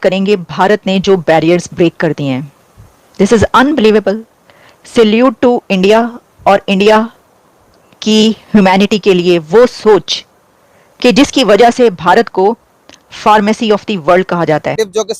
करेंगे भारत ने जो बैरियर्स ब्रेक कर दिए हैं। This is unbelievable. Salute to India और इंडिया की ह्यूमैनिटी के लिए वो सोच कि जिसकी वजह से भारत को फार्मेसी ऑफ द वर्ल्ड कहा जाता है। जो कि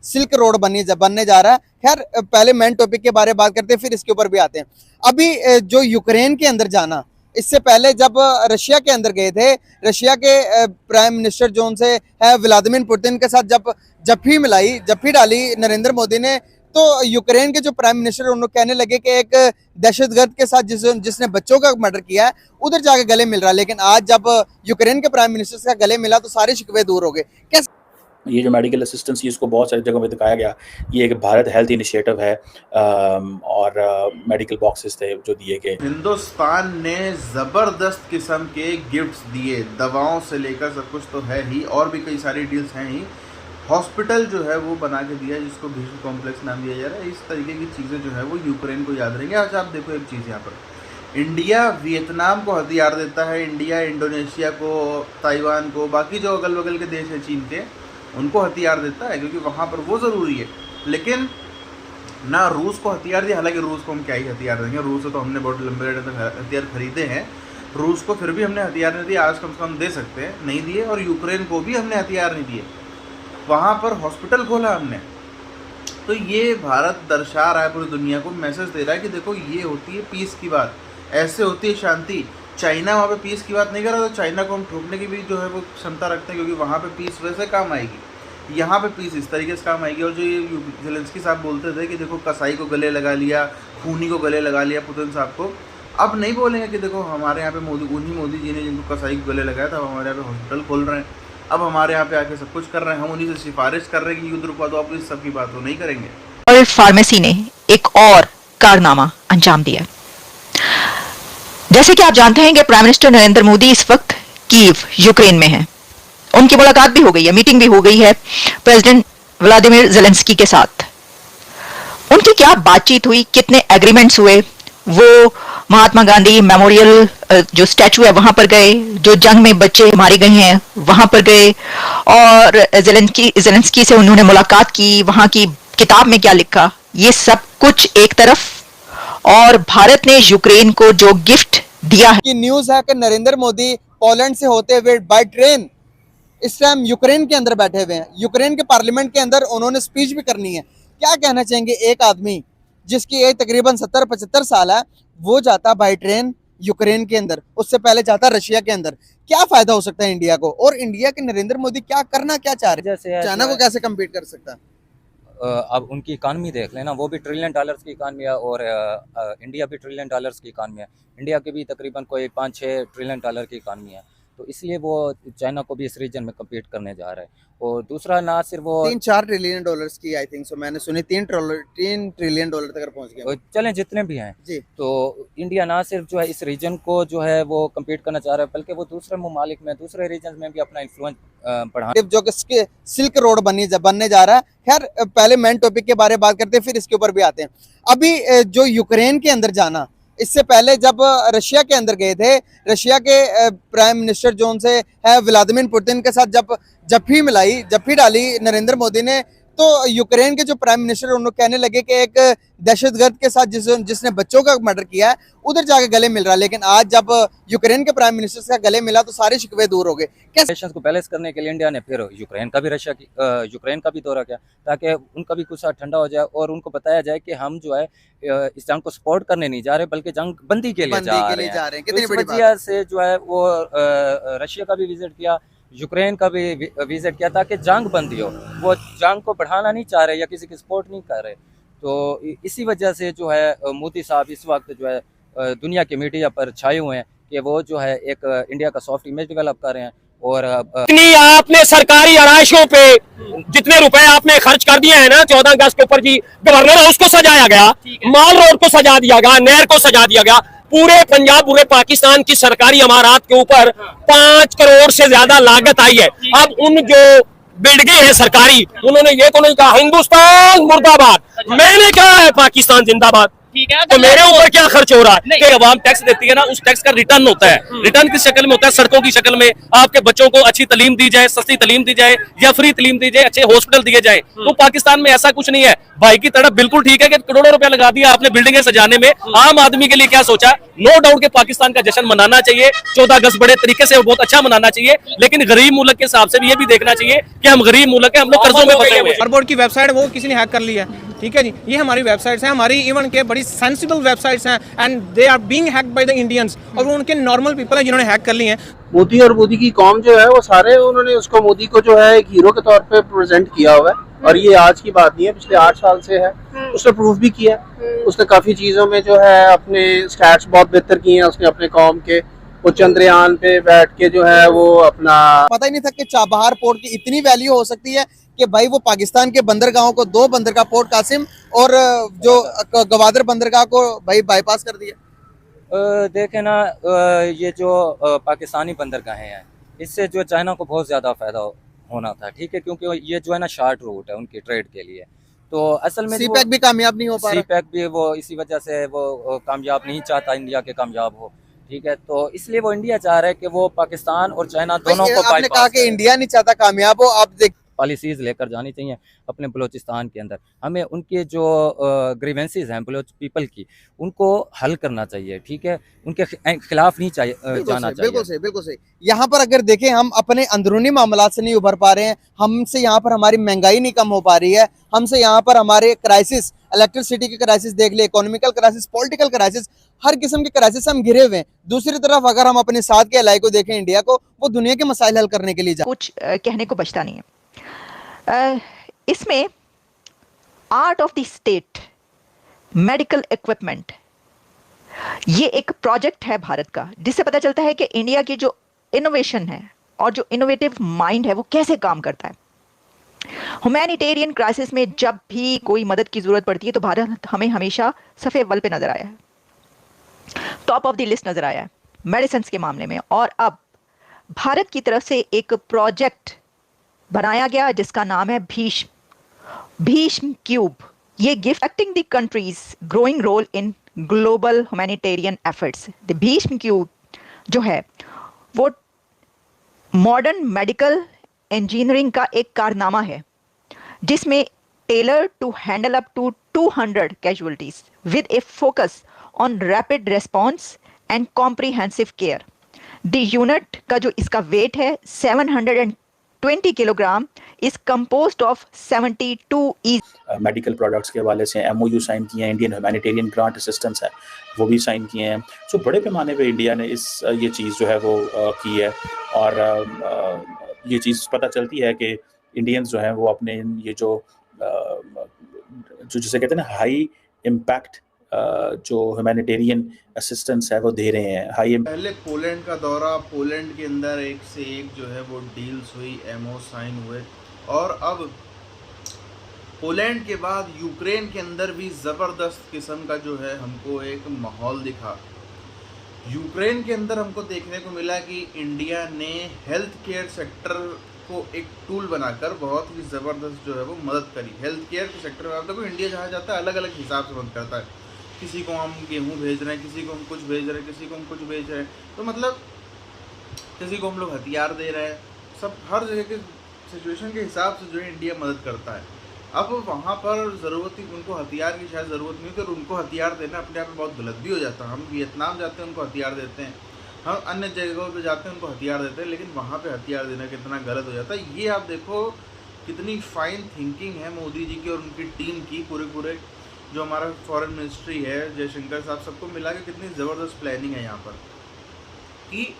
सिल्क रोड बनने जा रहा है। खैर पहले मेन टॉपिक के बारे में बात करते हैं, फिर इसके ऊपर भी आते हैं। अभी जो यूक्रेन के अंदर जाना, इससे पहले जब रशिया के अंदर गए थे, रशिया के प्राइम मिनिस्टर जो उनसे है व्लादिमीर पुतिन के साथ जब जफ्फी डाली नरेंद्र मोदी ने, तो यूक्रेन के जो प्राइम मिनिस्टर उन्होंने कहने लगे कि एक दहशतगर्द के साथ जिसने बच्चों का मर्डर किया है उधर जाके गले मिल रहा है। लेकिन आज जब यूक्रेन के प्राइम मिनिस्टर का गले मिला तो सारे शिकवे दूर हो गए। कैसे ये जो मेडिकल असिस्टेंस इसको बहुत सारी जगहों पे दिखाया गया, ये एक भारत हेल्थ इनिशिएटिव है और मेडिकल बॉक्सेस थे जो दिए गए। हिंदुस्तान ने ज़बरदस्त किस्म के गिफ्ट्स दिए, दवाओं से लेकर सब कुछ तो है ही, और भी कई सारी डील्स हैं ही। हॉस्पिटल जो है वो बना के दिया, जिसको भीष्म कॉम्प्लेक्स नाम दिया जा रहा है। इस तरीके की चीज़ें जो है वो यूक्रेन को याद रहेंगी। आज आप देखो एक चीज़, यहाँ पर इंडिया वियतनाम को हथियार देता है, इंडिया इंडोनेशिया को, ताइवान को, बाकी जो अगल बगल के देश हैं चीन के, उनको हथियार देता है क्योंकि वहाँ पर वो ज़रूरी है। लेकिन ना रूस को हथियार दिया, हालांकि रूस को हम क्या ही हथियार देंगे, रूस से तो हमने बहुत लंबे रेट तक हथियार खरीदे हैं, रूस को फिर भी हमने हथियार नहीं दिए। आज कम से कम दे सकते हैं, नहीं दिए। और यूक्रेन को भी हमने हथियार नहीं दिए, वहाँ पर हॉस्पिटल खोला हमने। तो ये भारत दर्शा रहा है पूरी दुनिया को, मैसेज दे रहा है कि देखो ये होती है पीस की बात, ऐसे होती है शांति। चाइना वहाँ पे पीस की बात नहीं कर रहा, तो चाइना को हम ठोकने की भी जो है वो क्षमता रखते हैं, क्योंकि वहाँ पे पीस वैसे काम आएगी, यहाँ पे पीस इस तरीके से काम आएगी। और जो ये ज़ेलेंस्की साहब बोलते थे कि देखो कसाई को गले लगा लिया, खूनी को गले लगा लिया पुतिन साहब को, अब नहीं बोलेंगे कि देखो हमारे यहाँ पे मोदी जी ने जिनको कसाई को गले लगाया था, हमारे यहाँ पे हॉस्पिटल खोल रहे हैं, अब हमारे यहाँ पे आके सब कुछ कर रहे हैं, हम उन्हीं से सिफारिश कर रहे हैं कि युद्ध रुकवा दो। आप इस सब की बात वो नहीं करेंगे। वर्ल्ड फार्मेसी ने एक और कारनामा अंजाम दिया। जैसे कि आप जानते हैं कि प्राइम मिनिस्टर नरेंद्र मोदी इस वक्त कीव यूक्रेन में हैं। उनकी मुलाकात भी हो गई है, मीटिंग भी हो गई है प्रेसिडेंट व्लादिमीर ज़ेलेंस्की के साथ। उनकी क्या बातचीत हुई, कितने एग्रीमेंट्स हुए, वो महात्मा गांधी मेमोरियल जो स्टैचू है वहां पर गए, जो जंग में बच्चे मारे गए हैं वहां पर गए, और ज़ेलेंस्की से उन्होंने मुलाकात की, वहां की किताब में क्या लिखा, ये सब कुछ एक तरफ, और भारत ने यूक्रेन को जो गिफ्ट दिया है। न्यूज है कि नरेंद्र मोदी पोलैंड से होते हुए बाय ट्रेन इस टाइम यूक्रेन के अंदर बैठे हुए हैं। यूक्रेन के पार्लियामेंट के अंदर उन्होंने स्पीच भी करनी है। क्या कहना चाहेंगे एक आदमी जिसकी एज तकरीबन 70-75 साल है, वो जाता बाय ट्रेन यूक्रेन के अंदर, उससे पहले जाता रशिया के अंदर। क्या फायदा हो सकता है इंडिया को, और इंडिया के नरेंद्र मोदी क्या चाह रहे हैं, चाइना को कैसे कम्पीट कर सकता है? अब उनकी इकानमी देख लेना, वो भी $1 ट्रिलियन की इकानमी है, और इंडिया भी $1 ट्रिलियन की इकानमी है। इंडिया की भी तकरीबन कोई 5-6 ट्रिलियन डॉलर की इकानमी है, तो इसलिए वो चाइना को भी इस रीजन में कम्पीट करने जा रहा है। और दूसरा ना सिर्फ वो 3-4 ट्रिलियन डॉलर्स की, आई थिंक सो मैंने सुनी, 3 ट्रिलियन डॉलर तक पहुंच गए। चलें जितने भी हैं जी, तो इंडिया ना सिर्फ जो है इस रीजन को जो है वो कम्पीट करना चाह रहा है, बल्कि वो दूसरे ममालिक में, दूसरे रीजन में भी अपना इन्फ्लुएंस बढ़ाने, जो कि सिल्क रोड बनने जा रहा है। खैर पहले मेन टॉपिक के बारे में बात करते हैं, फिर इसके ऊपर भी आते हैं। अभी जो यूक्रेन के अंदर जाना, इससे पहले जब रशिया के अंदर गए थे, रशिया के प्राइम मिनिस्टर जो उनसे है व्लादिमीर पुतिन के साथ जब जफ्फी डाली नरेंद्र मोदी ने, तो यूक्रेन के जो प्राइम मिनिस्टर उन्होंने कहने लगे कि एक दहशतगर्द के साथ जिसने बच्चों का मर्डर किया है उधर जाके गले मिल रहा है। लेकिन आज जब यूक्रेन के प्राइम मिनिस्टर का गले मिला तो सारे शिकवे दूर हो गए। कैसे को बैलेंस करने के लिए इंडिया ने फिर यूक्रेन का भी दौरा किया, ताकि उनका भी गुस्सा ठंडा हो जाए और उनको बताया जाए कि हम जो है इस जंग को सपोर्ट करने नहीं जा रहे, बल्कि जंग बंदी के लिए जा रहे हैं। कितनी बड़ी वजह से जो है वो रशिया का भी विजिट किया, यूक्रेन का भी विजिट किया, ताकि जंग बंदी हो। वो जंग को बढ़ाना नहीं चाह रहे या किसी की सपोर्ट नहीं कर रहे। तो इसी वजह से जो है मोदी साहब इस वक्त जो है दुनिया की मीडिया पर छाए हुए हैं कि वो जो है एक इंडिया का सॉफ्ट इमेज डेवलप कर रहे हैं। और इतनी आपने सरकारी आराइशों पे जितने रुपए आपने खर्च कर दिए हैं ना, 14 अगस्त के ऊपर जी गवर्नर हाउस को सजाया गया, माल रोड को सजा दिया गया, नहर को सजा दिया गया, पूरे पंजाब पूरे पाकिस्तान की सरकारी इमारत के ऊपर 5 करोड़ से ज्यादा लागत आई है। अब उन जो बिल्डिंगें हैं सरकारी, उन्होंने ये तो नहीं कहा हिंदुस्तान मुर्दाबाद, मैंने कहा है पाकिस्तान जिंदाबाद। ठीक है तो मेरे ऊपर क्या खर्च हो रहा है कि अवाम टैक्स देती है ना, उस टैक्स का रिटर्न होता है। रिटर्न किस शक्ल में होता है? सड़कों की शक्ल में। आपके बच्चों को अच्छी तालीम दी जाए, सस्ती तालीम दी जाए या फ्री तालीम दी जाए, अच्छे हॉस्पिटल दिए जाए। तो पाकिस्तान में ऐसा कुछ नहीं है। भाई की तरफ बिल्कुल ठीक है कि करोड़ों रुपया लगा दिया आपने बिल्डिंगें सजाने में, आम आदमी के लिए क्या सोचा? नो डाउट के पाकिस्तान का जश्न मनाना चाहिए, 14 अगस्त बड़े तरीके से बहुत अच्छा मनाना चाहिए, लेकिन गरीब मुल्क के हिसाब से भी ये भी देखना चाहिए कि हम गरीब मुल्क है, हम लोग कर्जों में फंसे हुए हैं। बोर्ड की वेबसाइट वो किसी ने हैक कर ली है, ठीक है जी। ये हमारी वेबसाइट्स हैं, हमारी इवन के बड़ी सेंसिबल वेबसाइट्स हैं, and they are being hacked by the Indians, और वो उनके नॉर्मल पीपल हैं जिन्होंने हैक कर ली हैं। मोदी और मोदी की कौम जो है वो सारे उन्होंने उसको मोदी को जो है एक हीरो के तौर पे प्रेजेंट किया हुआ है, और ये आज की बात नहीं है, पिछले 8 साल से है। उसने प्रूफ भी किया, उसने काफी चीजों में जो है अपने स्टैट्स बहुत बेहतर किए हैं उसने अपने कौम के। वो चंद्रयान पे बैठ के जो है वो अपना, पता ही नहीं था कि चाबहार पोर्ट की इतनी वैल्यू हो सकती है कि भाई वो पाकिस्तान के बंदरगाहों को, 2 बंदरगाह, पोर्ट कासिम और जो गवादर बंदरगाह को भाई बाईपास कर दिया। देखें ना, ये जो पाकिस्तानी बंदरगाहें हैं, इससे जो चाइना को बहुत ज़्यादा फ़ायदा होना था, ठीक है, क्योंकि ये जो है ना शार्ट रूट है उनकी ट्रेड के लिए। तो असल में सी पैक भी कामयाब नहीं हो पा रहा। सी पैक भी वो इसी वजह से वो कामयाब नहीं चाहता इंडिया के कामयाब हो, ठीक है। तो इसलिए वो इंडिया चाह रहा है कि वो पाकिस्तान और चाइना दोनों को आपने कहा कि इंडिया नहीं चाहता कामयाब हो, आप देख पॉलिसीज लेकर जानी चाहिए अपने बलूचिस्तान के अंदर। हमें उनके जो ग्रीवेंसेस हैं बलूच पीपल की, उनको हल करना चाहिए, ठीक है, उनके खिलाफ नहीं चाहिए जाना चाहिए। बिल्कुल सही, बिल्कुल सही। यहाँ पर अगर देखें, हम अपने अंदरूनी मामलात से नहीं उभर पा रहे हैं, हमसे यहाँ पर हमारी महंगाई नहीं कम हो पा रही है, हमसे यहाँ पर हमारे क्राइसिस, इलेक्ट्रिसिटी के क्राइसिस देख ले, इकोनॉमिकल क्राइसिस, पॉलिटिकल क्राइसिस, हर किस्म के क्राइसिस हम घिरे हुए हैं। दूसरी तरफ अगर हम अपने साथ के अलाई को देखें, इंडिया को, वो दुनिया के मसाइल हल करने के लिए कुछ कहने को बचता नहीं है। इसमें art of the state medical equipment, ये एक प्रोजेक्ट है भारत का, जिससे पता चलता है कि इंडिया की जो इनोवेशन है और जो इनोवेटिव माइंड है वो कैसे काम करता है। ह्यूमैनिटेरियन क्राइसिस में जब भी कोई मदद की जरूरत पड़ती है तो भारत हमें हमेशा सफे अव्वल पे नजर आया है, टॉप ऑफ द लिस्ट नजर आया है मेडिसिन के मामले में। और अब भारत की तरफ से एक प्रोजेक्ट बनाया गया जिसका नाम है भीष्म क्यूब। ये gifting the countries growing role in global humanitarian efforts. The Bhishma cube जो है वो मॉडर्न मेडिकल इंजीनियरिंग का एक कारनामा है, जिसमें tailor to handle up to 200 casualties with a focus on rapid response and comprehensive care. The unit का जो इसका वेट है 720 kilogram is composed of 72 medical products के हवाले से MOU साइन किए हैं, इंडियन ह्यूमैनिटेरियन ग्रांट असिस्टेंस है वो भी साइन किए हैं। सो बड़े पैमाने पे इंडिया ने ये चीज़ जो है वो की है, और ये चीज़ पता चलती है कि इंडियंस जो हैं वो अपने ये जो जिसे कहते हैं ना हाई इम्पैक्ट जो ह्यूमैनिटेरियन असिस्टेंस है वो दे रहे हैं। हाई पहले पोलैंड का दौरा, पोलैंड के अंदर एक से एक जो है वो डील्स हुई, MO साइन हुए, और अब पोलैंड के बाद यूक्रेन के अंदर भी ज़बरदस्त किस्म का जो है हमको एक माहौल दिखा। यूक्रेन के अंदर हमको देखने को मिला कि इंडिया ने हेल्थ केयर सेक्टर को एक टूल बनाकर बहुत ही ज़बरदस्त जो है वो मदद करी। हेल्थ केयर के सेक्टर में आप देखो, इंडिया जहाँ जाता है अलग अलग हिसाब से मदद करता है। किसी को हम गेहूँ भेज रहे हैं, किसी को हम कुछ भेज रहे हैं, किसी को हम कुछ भेज रहे हैं, तो मतलब किसी को हम लोग हथियार दे रहे हैं। सब हर जगह के सिचुएशन के हिसाब से जो है इंडिया मदद करता है। अब वहाँ पर ज़रूरत ही उनको हथियार की शायद ज़रूरत नहीं होती, और उनको हथियार देना अपने आप में बहुत गलत भी हो जाता है। हम वियतनाम जाते हैं उनको हथियार देते हैं, हम अन्य जगहों पे जाते हैं उनको हथियार देते हैं, लेकिन वहाँ पे हथियार देना कितना गलत हो जाता है। ये आप देखो कितनी फाइन थिंकिंग है मोदी जी की और उनकी टीम की, पूरे जो हमारा फॉरेन मिनिस्ट्री है, जयशंकर साहब, सबको मिला के कितनी ज़बरदस्त प्लानिंग है यहाँ पर कि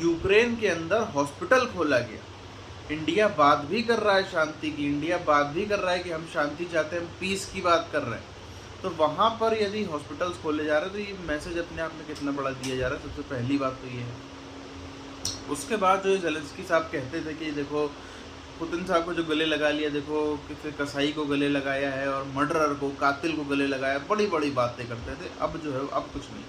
यूक्रेन के अंदर हॉस्पिटल खोला गया। इंडिया बात भी कर रहा है शांति की, इंडिया बात भी कर रहा है कि हम शांति चाहते हैं, हम पीस की बात कर रहे हैं। तो वहाँ पर यदि हॉस्पिटल्स खोले जा रहे हैं तो ये मैसेज अपने आप में कितना बड़ा दिया जा रहा है। सबसे पहली बात तो ये है। उसके बाद जो ज़ेलेंस्की साहब कहते थे कि देखो पुतिन साहब को जो गले लगा लिया, देखो किसी कसाई को गले लगाया है और मर्डरर को, कातिल को गले लगाया, बड़ी बड़ी बातें करते थे। अब जो है अब कुछ नहीं।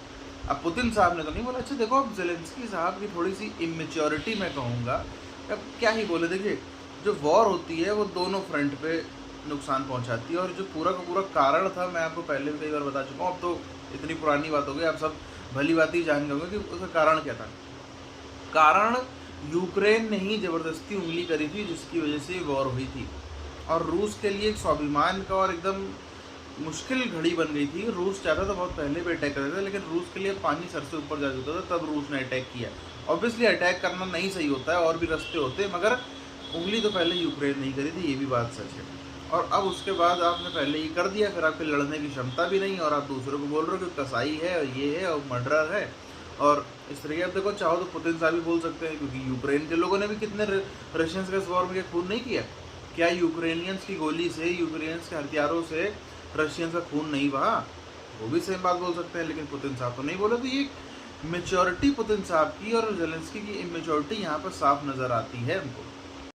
अब पुतिन साहब ने तो नहीं बोला। अच्छा देखो, अब ज़ेलेंस्की साहब की थोड़ी सी इमेच्योरिटी मैं कहूँगा, अब क्या ही बोले। देखिए, जो वॉर होती है वो दोनों फ्रंट पे नुकसान पहुंचाती है, और जो पूरा का पूरा कारण था मैं आपको पहले भी कई बार बता चुका हूँ। अब तो इतनी पुरानी बात हो गई, आप सब भली बात ही जान गए होंगे कि उसका कारण क्या था। कारण यूक्रेन ने ही ज़बरदस्ती उंगली करी थी जिसकी वजह से वॉर हुई थी, और रूस के लिए एक स्वाभिमान का और एकदम मुश्किल घड़ी बन गई थी। रूस चाहता था बहुत पहले भी अटैक कर था, लेकिन रूस के लिए पानी सर से ऊपर जा चुका था, तब रूस ने अटैक किया। ऑब्वियसली अटैक करना नहीं सही होता है, और भी रास्ते होते हैं, मगर उंगली तो पहले यूक्रेन नहीं करी थी, ये भी बात सच है। और अब उसके बाद आपने पहले ये कर दिया, फिर आपके लड़ने की क्षमता भी नहीं, और आप दूसरों को बोल रहे हो कि कसाई है और ये है और मर्डरर है, और इस तरीके। अब देखो, चाहो तो पुतिन साहब भी बोल सकते हैं, क्योंकि यूक्रेन के लोगों ने भी कितने रशियंस के इस वॉर में खून नहीं किया। क्या यूक्रेनियंस की गोली से, यूक्रेनियंस के हथियारों से रशियंस का खून नहीं बहा? वो भी सेम बात बोल सकते हैं, लेकिन पुतिन साहब तो नहीं बोले। तो ये मेच्योरिटी पुतिन साहब की और जेलेंस्की की इमेच्योरिटी यहाँ पर साफ नज़र आती है हमको।